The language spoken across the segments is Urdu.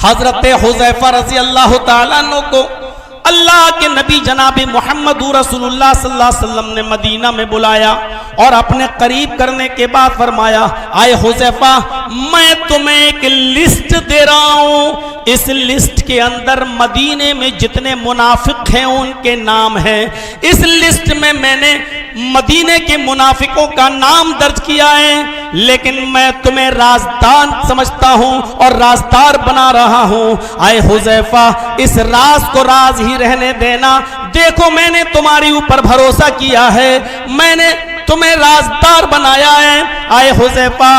حضرت حذیفہ رضی اللہ تعالیٰ عنہ کو اللہ کے نبی جناب محمد رسول اللہ صلی اللہ علیہ وسلم نے مدینہ میں بلایا اور اپنے قریب کرنے کے بعد فرمایا، آئے حذیفہ میں تمہیں ایک لسٹ دے رہا ہوں، اس لسٹ کے اندر مدینے میں جتنے منافق ہیں ان کے نام ہیں، اس لسٹ میں میں نے مدینے کے منافقوں کا نام درج کیا ہے، لیکن میں تمہیں رازدان سمجھتا ہوں اور رازدار بنا رہا ہوں، آئے حذیفہ اس راز کو راز ہی رہنے دینا، دیکھو میں نے تمہاری اوپر بھروسہ کیا ہے، میں نے تمہیں رازدار بنایا ہے، آئے حذیفہ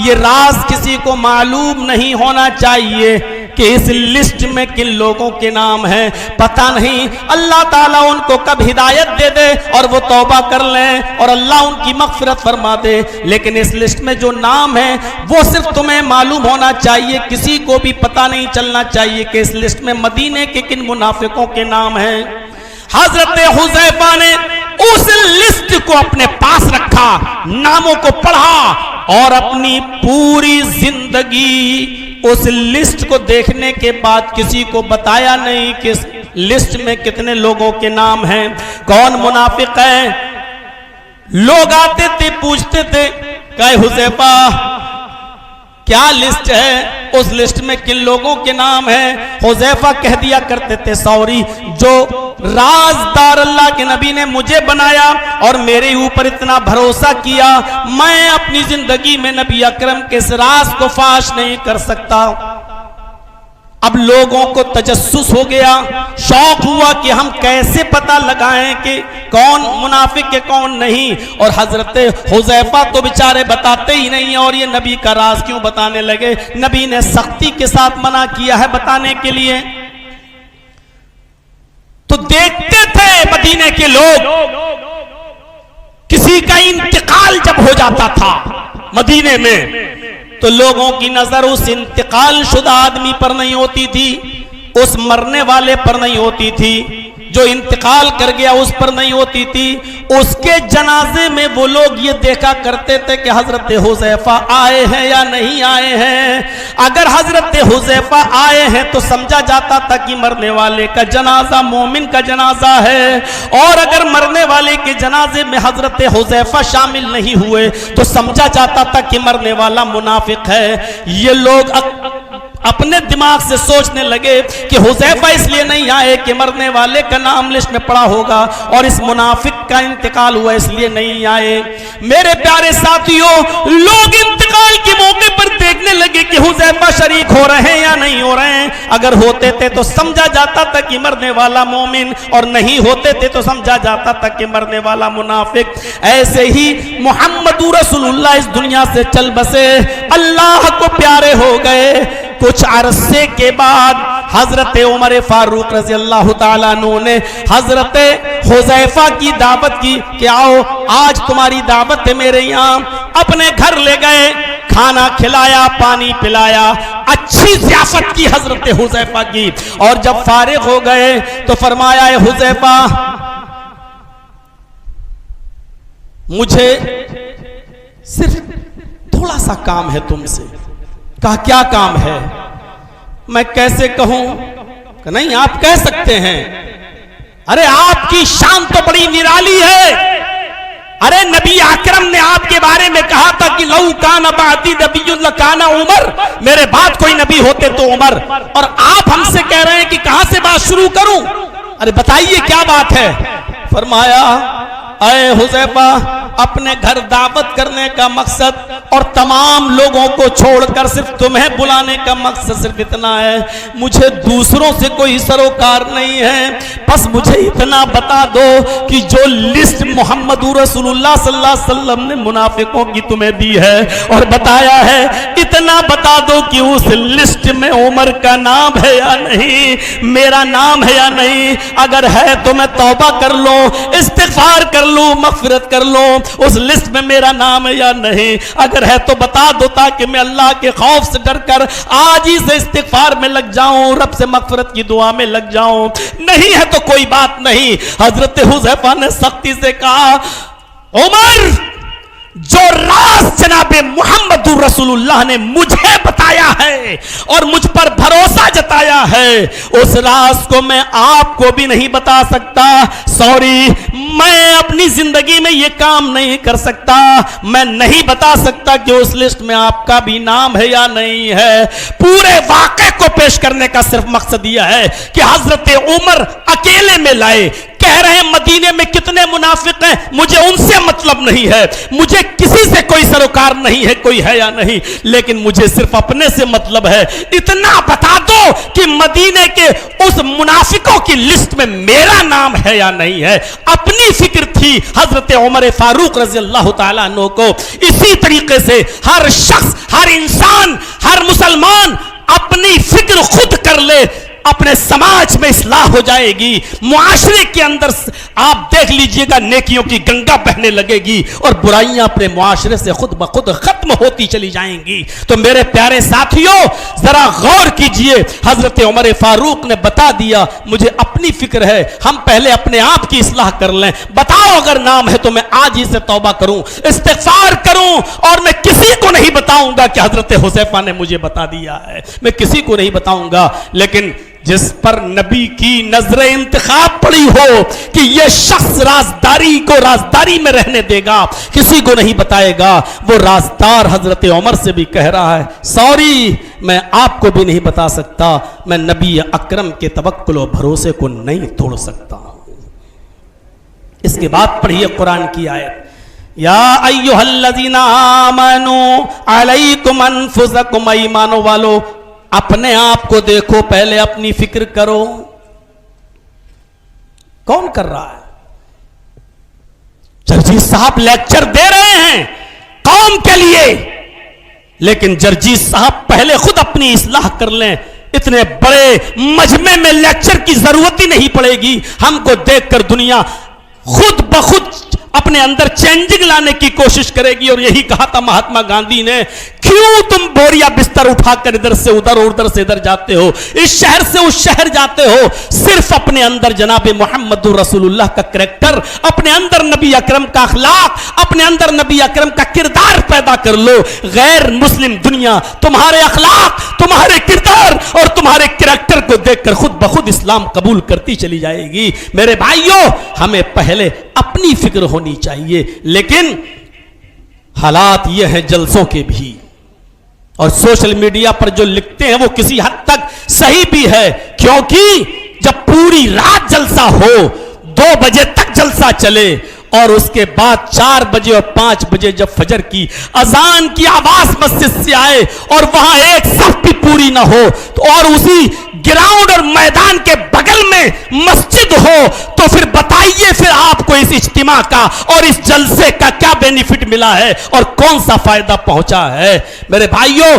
یہ راز کسی کو معلوم نہیں ہونا چاہیے کہ اس لسٹ میں کن لوگوں کے نام ہیں، پتہ نہیں اللہ تعالیٰ ان کو کب ہدایت دے دے اور وہ توبہ کر لیں اور اللہ ان کی مغفرت فرما دے، لیکن اس لسٹ میں جو نام ہیں وہ صرف تمہیں معلوم ہونا چاہیے، کسی کو بھی پتہ نہیں چلنا چاہیے کہ اس لسٹ میں مدینے کے کن منافقوں کے نام ہیں۔ حضرت حذیفہ نے اس لسٹ کو اپنے پاس رکھا، ناموں کو پڑھا اور اپنی پوری زندگی اس لسٹ کو دیکھنے کے بعد کسی کو بتایا نہیں کہ اس لسٹ میں کتنے لوگوں کے نام ہیں، کون منافق ہے۔ لوگ آتے تھے پوچھتے تھے کہ حذیفہ کیا لسٹ ہے، اس لسٹ میں کن لوگوں کے نام ہیں، حذیفہ کہہ دیا کرتے تھے سوری جو رازدار اللہ کے نبی نے مجھے بنایا اور میرے اوپر اتنا بھروسہ کیا، میں اپنی زندگی میں نبی اکرم کے اس راز کو فاش نہیں کر سکتا۔ اب لوگوں کو تجسس ہو گیا، شوق ہوا کہ ہم کیسے پتہ لگائیں کہ کون منافق ہے کون نہیں، اور حضرت حذیفہ تو بیچارے بتاتے ہی نہیں اور یہ نبی کا راز کیوں بتانے لگے، نبی نے سختی کے ساتھ منع کیا ہے بتانے کے لیے۔ تو دیکھتے تھے مدینے کے لوگ کسی کا انتقال جب ہو جاتا تھا مدینے میں تو لوگوں کی نظر اس انتقال شدہ آدمی پر نہیں ہوتی تھی، اس مرنے والے پر نہیں ہوتی تھی، جو انتقال کر گیا اس پر نہیں ہوتی تھی، اس کے جنازے میں وہ لوگ یہ دیکھا کرتے تھے کہ حضرت حذیفہ آئے ہیں یا نہیں آئے ہیں۔ اگر حضرت حذیفہ آئے ہیں تو سمجھا جاتا تھا کہ مرنے والے کا جنازہ مومن کا جنازہ ہے، اور اگر مرنے والے کے جنازے میں حضرت حذیفہ شامل نہیں ہوئے تو سمجھا جاتا تھا کہ مرنے والا منافق ہے۔ یہ لوگ اپنے دماغ سے سوچنے لگے کہ حذیفہ اس لیے نہیں آئے کہ مرنے والے کا نام لسٹ میں پڑا ہوگا اور اس منافق کا انتقال ہوا اس لیے نہیں آئے۔ میرے پیارے ساتھیوں، لوگ انتقال کے موقع پر دیکھنے لگے کہ حذیفہ شریک ہو رہے ہیں یا نہیں ہو رہے ہیں، اگر ہوتے تھے تو سمجھا جاتا تھا کہ مرنے والا مومن، اور نہیں ہوتے تھے تو سمجھا جاتا تھا کہ مرنے والا منافق۔ ایسے ہی محمد رسول اللہ اس دنیا سے چل بسے، اللہ کو پیارے ہو گئے۔ کچھ عرصے کے بعد حضرت عمر فاروق رضی اللہ تعالیٰ عنہ نے حضرت حذیفہ کی دعوت کی کہ آؤ آج تمہاری دعوت ہے میرے یہاں، اپنے گھر لے گئے، کھانا کھلایا، پانی پلایا، اچھی ضیافت کی حضرت حذیفہ کی، اور جب فارغ ہو گئے تو فرمایا اے حذیفہ مجھے صرف تھوڑا سا کام ہے تم سے۔ کہا کیا کام ہے؟ میں کیسے کہوں؟ کہ نہیں آپ کہہ سکتے ہیں۔ ارے آپ کی شان تو بڑی نرالی ہے، ارے نبی اکرم نے آپ کے بارے میں کہا تھا کہ لو کان بعدی نبی لکان عمر، میرے بعد کوئی نبی ہوتے تو عمر، اور آپ ہم سے کہہ رہے ہیں کہ کہاں سے بات شروع کروں؟ ارے بتائیے کیا بات ہے؟ فرمایا اے حذیفہ اپنے گھر دعوت کرنے کا مقصد اور تمام لوگوں کو چھوڑ کر صرف تمہیں بلانے کا مقصد صرف اتنا ہے، مجھے دوسروں سے کوئی سروکار نہیں ہے، بس مجھے اتنا بتا دو کہ جو لسٹ محمد رسول اللہ صلی اللہ علیہ وسلم نے منافقوں کی تمہیں دی ہے اور بتایا ہے، اتنا بتا دو کہ اس لسٹ میں عمر کا نام ہے یا نہیں، میرا نام ہے یا نہیں، اگر ہے تو میں توبہ کر لوں، استغفار کر لوں، مغفرت کر لوں، اس لسٹ میں میرا نام ہے یا نہیں، اگر ہے تو بتا دو تاکہ میں اللہ کے خوف سے ڈر کر آج ہی سے استغفار میں لگ جاؤں، رب سے مغفرت کی دعا میں لگ جاؤں، نہیں ہے تو کوئی بات نہیں۔ حضرت حذیفہ نے سختی سے کہا عمر جو راز جناب محمد رسولullah نے مجھے بتایا ہے اور مجھ پر بھروسہ جتایا ہے، اس راز کو میں آپ کو بھی نہیں بتا سکتا. سوری، میں اپنی زندگی میں یہ کام نہیں کر سکتا. میں نہیں بتا سکتا کہ اس لسٹ میں آپ کا بھی نام ہے یا نہیں ہے. پورے واقعے کو پیش کرنے کا صرف مقصد یہ ہے کہ حضرت عمر اکیلے میں لائے. کہہ رہے ہیں مدینے میں کتنے منافق ہیں، مجھے ان سے مطلب نہیں ہے، مجھے کسی سے کوئی سروکار نہیں ہے، کوئی ہے یا نہیں، لیکن مجھے صرف اپنے سے مطلب ہے. اتنا بتا دو کہ مدینے کے اس منافقوں کی لسٹ میں میرا نام ہے یا نہیں ہے. اپنی فکر تھی حضرت عمر فاروق رضی اللہ تعالیٰ عنہ کو. اسی طریقے سے ہر شخص، ہر انسان، ہر مسلمان اپنی فکر خود کر لے، اپنے سماج میں اصلاح ہو جائے گی. معاشرے کے اندر آپ دیکھ لیجئے گا نیکیوں کی گنگا بہنے لگے گی اور برائیاں اپنے معاشرے سے خود بخود ختم ہوتی چلی جائیں گی. تو میرے پیارے ساتھیوں، ذرا غور کیجئے. حضرت عمر فاروق نے بتا دیا مجھے اپنی فکر ہے، ہم پہلے اپنے آپ کی اصلاح کر لیں. بتاؤ اگر نام ہے تو میں آج ہی سے توبہ کروں، استغفار کروں، اور میں کسی کو نہیں بتاؤں گا کہ حضرت حذیفہ نے مجھے بتا دیا ہے. میں کسی کو نہیں بتاؤں گا. لیکن جس پر نبی کی نظر انتخاب پڑی ہو کہ یہ شخص رازداری کو رازداری میں رہنے دے گا، کسی کو نہیں بتائے گا، وہ رازدار حضرت عمر سے بھی کہہ رہا ہے سوری، میں آپ کو بھی نہیں بتا سکتا، میں نبی اکرم کے توکل و بھروسے کو نہیں توڑ سکتا. اس کے بعد پڑھیے قرآن کی آیت، یا ایھا الذین آمنوا علیکم انفسکم، ایمانوں والو اپنے آپ کو دیکھو، پہلے اپنی فکر کرو. کون کر رہا ہے؟ جرجیت صاحب لیکچر دے رہے ہیں قوم کے لیے، لیکن جرجیت صاحب پہلے خود اپنی اصلاح کر لیں. اتنے بڑے مجمع میں لیکچر کی ضرورت ہی نہیں پڑے گی. ہم کو دیکھ کر دنیا خود بخود اپنے اندر چینجنگ لانے کی کوشش کرے گی. اور یہی کہا تھا مہاتما گاندھی نے، کیوں تم بوریا بستر اٹھا کر ادھر سے ادھر اور ادھر سے ادھر جاتے ہو، اس شہر سے اس شہر جاتے ہو؟ صرف اپنے اندر جناب محمد رسول اللہ کا کریکٹر، اپنے اندر نبی اکرم کا اخلاق، اپنے اندر نبی اکرم کا کردار پیدا کر لو. غیر مسلم دنیا تمہارے اخلاق، تمہارے کردار اور تمہارے کریکٹر کو دیکھ کر خود بخود اسلام قبول کرتی چلی جائے گی. میرے بھائیوں، ہمیں پہلے اپنی فکر ہونی چاہیے. لیکن حالات یہ ہیں جلسوں کے بھی، اور سوشل میڈیا پر جو لکھتے ہیں وہ کسی حد تک صحیح بھی ہے، کیونکہ جب پوری رات جلسہ ہو، 2 بجے تک جلسہ چلے، اور اس کے بعد 4 بجے اور 5 بجے جب فجر کی اذان کی آواز مسجد سے آئے اور وہاں ایک صف بھی پوری نہ ہو، اور اسی گراؤنڈ اور میدان کے بغل میں مسجد ہو، تو پھر بتائیے پھر آپ کو اس اجتماع کا اور اس جلسے کا کیا بینیفٹ ملا ہے اور کون سا فائدہ پہنچا ہے؟ میرے بھائیوں،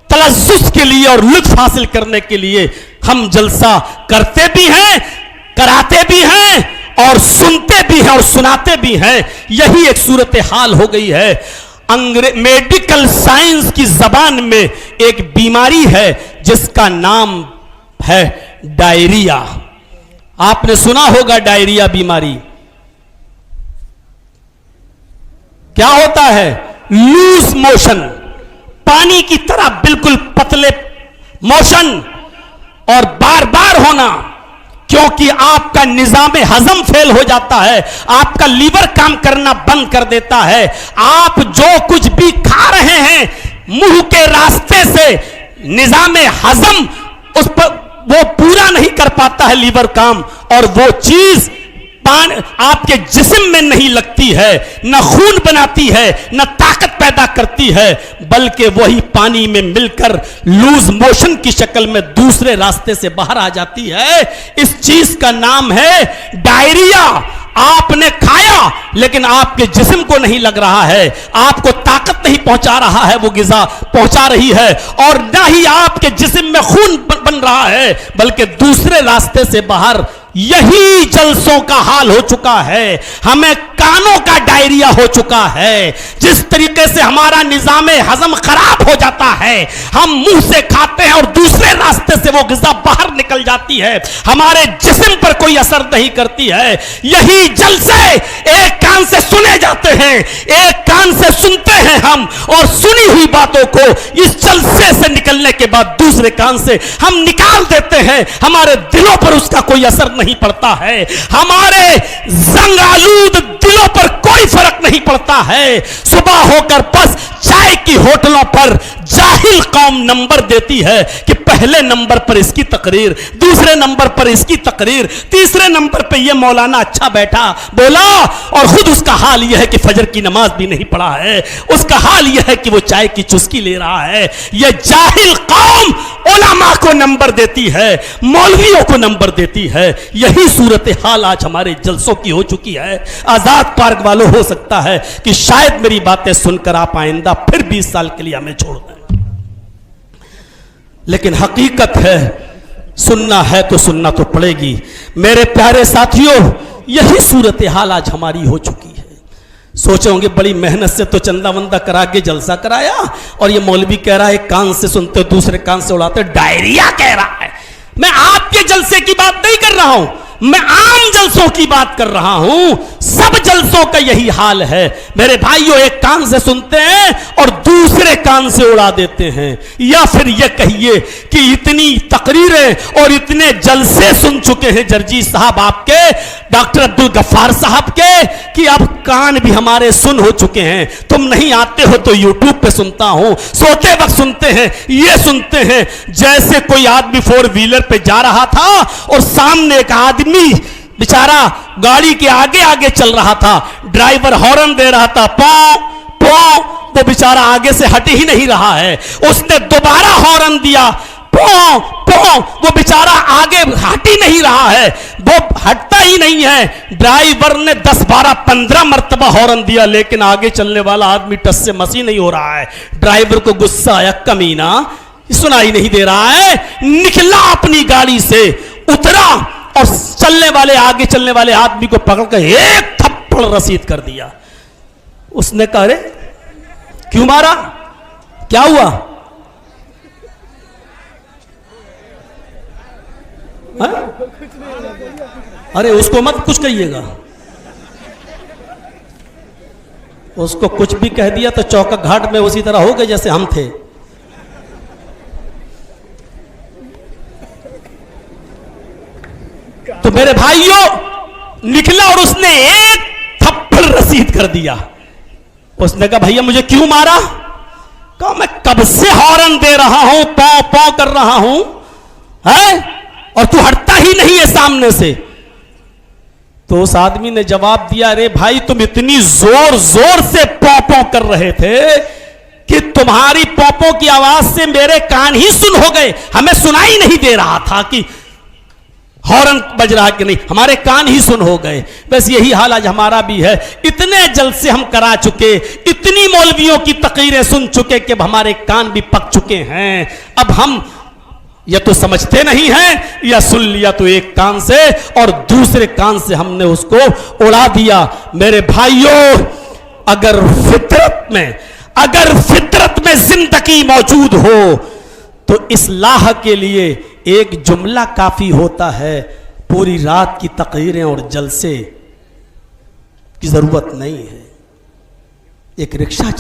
تلذذ کے لیے اور لطف حاصل کرنے کے لیے ہم جلسہ کرتے بھی ہیں، کراتے بھی ہیں، اور سنتے بھی ہیں اور سناتے بھی ہیں. یہی ایک صورتحال ہو گئی ہے. میڈیکل سائنس کی زبان میں ایک بیماری ہے جس کا نام ہے ڈائریا. آپ نے سنا ہوگا ڈائریا بیماری. کیا ہوتا ہے؟ لوز موشن، پانی کی طرح بالکل پتلے موشن اور بار بار ہونا، کیونکہ آپ کا نظام ہضم فیل ہو جاتا ہے، آپ کا لیور کام کرنا بند کر دیتا ہے. آپ جو کچھ بھی کھا رہے ہیں منہ کے راستے سے نظام ہضم اس پر وہ پورا نہیں کر پاتا ہے لیور کام، اور وہ چیز آپ کے جسم میں نہیں لگتی ہے، نہ خون بناتی ہے، نہ طاقت پیدا کرتی ہے، بلکہ وہی پانی میں مل کر لوز موشن کی شکل میں دوسرے راستے سے باہر آ جاتی ہے. اس چیز کا نام ہے ڈائریا. آپ نے کھایا لیکن آپ کے جسم کو نہیں لگ رہا ہے، آپ کو طاقت نہیں پہنچا رہا ہے، وہ غذا پہنچا رہی ہے، اور نہ ہی آپ کے جسم میں خون بن رہا ہے، بلکہ دوسرے راستے سے باہر. یہی جلسوں کا حال ہو چکا ہے. ہمیں کانوں کا ڈائریا ہو چکا ہے. جس طریقے سے ہمارا نظام ہضم خراب ہو جاتا ہے، ہم منہ سے کھاتے ہیں اور دوسرے راستے سے وہ غذا باہر نکل جاتی ہے, ہمارے جسم پر کوئی اثر نہیں کرتی ہے. یہی جلسے ایک کان سے سنے جاتے ہیں, ایک کان سے سنتے ہیں ہم, اور سنی ہوئی باتوں کو اس جلسے سے نکلنے کے بعد دوسرے کان سے ہم نکال دیتے ہیں. ہمارے دلوں پر اس کا کوئی اثر نہیں پڑتا ہے, ہمارے زنگ آلود دلوں پر کوئی فرق نہیں پڑتا ہے. صبح ہو کر بس چائے کی ہوٹلوں پر جاہل قوم نمبر دیتی ہے کہ پہلے نمبر پر اس کی تقریر, دوسرے نمبر پر اس کی تقریر, تیسرے نمبر پہ یہ مولانا اچھا بیٹھا بولا, اور خود اس کا حال یہ ہے کہ فجر کی نماز بھی نہیں پڑھا ہے, اس کا حال یہ ہے کہ وہ چائے کی چسکی لے رہا ہے. یہ جاہل قوم علماء کو نمبر دیتی ہے, مولویوں کو نمبر دیتی ہے. یہی صورتحال آج ہمارے جلسوں کی ہو چکی ہے. آزاد پارک والوں ہو سکتا ہے کہ شاید میری باتیں سن کر آپ آئندہ پھر 20 سال کے لیے ہمیں چھوڑ دیں, لیکن حقیقت ہے سننا ہے تو سننا تو پڑے گی. میرے پیارے ساتھیوں, یہی صورتحال آج ہماری ہو چکی ہے. سوچے ہوں گے بڑی محنت سے تو چندہ وندہ کرا کے جلسہ کرایا, اور یہ مولوی کہہ رہا ہے ایک کان سے سنتے دوسرے کان سے اڑاتے, ڈائریا کہہ رہا ہے. میں آپ کے جلسے کی بات نہیں کر رہا ہوں, میں عام جلسوں کی بات کر رہا ہوں. سب جلسوں کا یہی حال ہے میرے بھائیوں, ایک کان سے سنتے ہیں اور دوسرے کان سے اڑا دیتے ہیں. یا پھر یہ کہیے کہ اتنی تقریریں اور اتنے جلسے سن چکے ہیں جرجی صاحب آپ کے, ڈاکٹر عبدالغفار صاحب کے, کہ اب کان بھی ہمارے سن ہو چکے ہیں. تم نہیں آتے ہو تو یوٹیوب پہ سنتا ہوں, سوتے وقت سنتے ہیں, یہ سنتے ہیں جیسے کوئی آدمی 4 ویلر پہ جا رہا تھا اور سامنے ایک آدمی بیچارہ گاڑی کے آگے آگے چل رہا تھا, ڈرائیور ہارن دے رہا تھا, پاؤں پاؤں, وہ بیچارہ آگے سے ہٹ ہی نہیں رہا ہے. اس نے دوبارہ ہارن دیا, پاؤں پاؤں, وہ بیچارہ آگے ہٹ ہی نہیں رہا ہے, وہ ہٹتا ہی نہیں ہے. ڈرائیور نے 10 12 15 مرتبہ ہارن دیا, لیکن آگے چلنے والا آدمی ٹس سے مسی نہیں ہو رہا ہے. ڈرائیور کو غصہ آیا, کمینہ سنائی نہیں دے رہا ہے. نکلا اپنی گاڑی سے, اترا اور چلنے والے آگے چلنے والے آدمی کو پکڑ کر ایک تھپڑ رسید کر دیا. اس نے کہا, ارے کیوں مارا, کیا ہوا؟ ارے اس کو مت کچھ کہیے گا, اس کو کچھ بھی کہہ دیا تو چوکا گھاٹ میں اسی طرح ہو گئے جیسے ہم تھے. تو میرے بھائیوں نکلا اور اس نے ایک تھپڑ رسید کر دیا. اس نے کہا بھیا مجھے کیوں مارا؟ کہا میں کب سے ہارن دے رہا ہوں, پاؤں پاؤں کر رہا ہوں, اور تو ہٹتا ہی نہیں ہے سامنے سے. تو اس آدمی نے جواب دیا, ارے بھائی تم اتنی زور زور سے پاؤں پاؤں کر رہے تھے کہ تمہاری پاؤں کی آواز سے میرے کان ہی سن ہو گئے, ہمیں سنائی نہیں دے رہا تھا کہ ہارن بج رہا کہ نہیں, ہمارے کان ہی سن ہو گئے. بس یہی حال آج ہمارا بھی ہے. اتنے جلسے ہم کرا چکے, اتنی مولویوں کی تقریریں سن چکے کہ اب ہمارے کان بھی پک چکے ہیں. اب ہم یا تو سمجھتے نہیں ہیں, یا سن لیا تو ایک کان سے اور دوسرے کان سے ہم نے اس کو اڑا دیا. میرے بھائیوں, اگر فطرت میں زندگی موجود ہو تو اصلاح کے لیے ایک جملہ کافی ہوتا ہے, پوری رات کی تقریریں اور جلسے کی ضرورت نہیں ہے. ایک رکشہ چل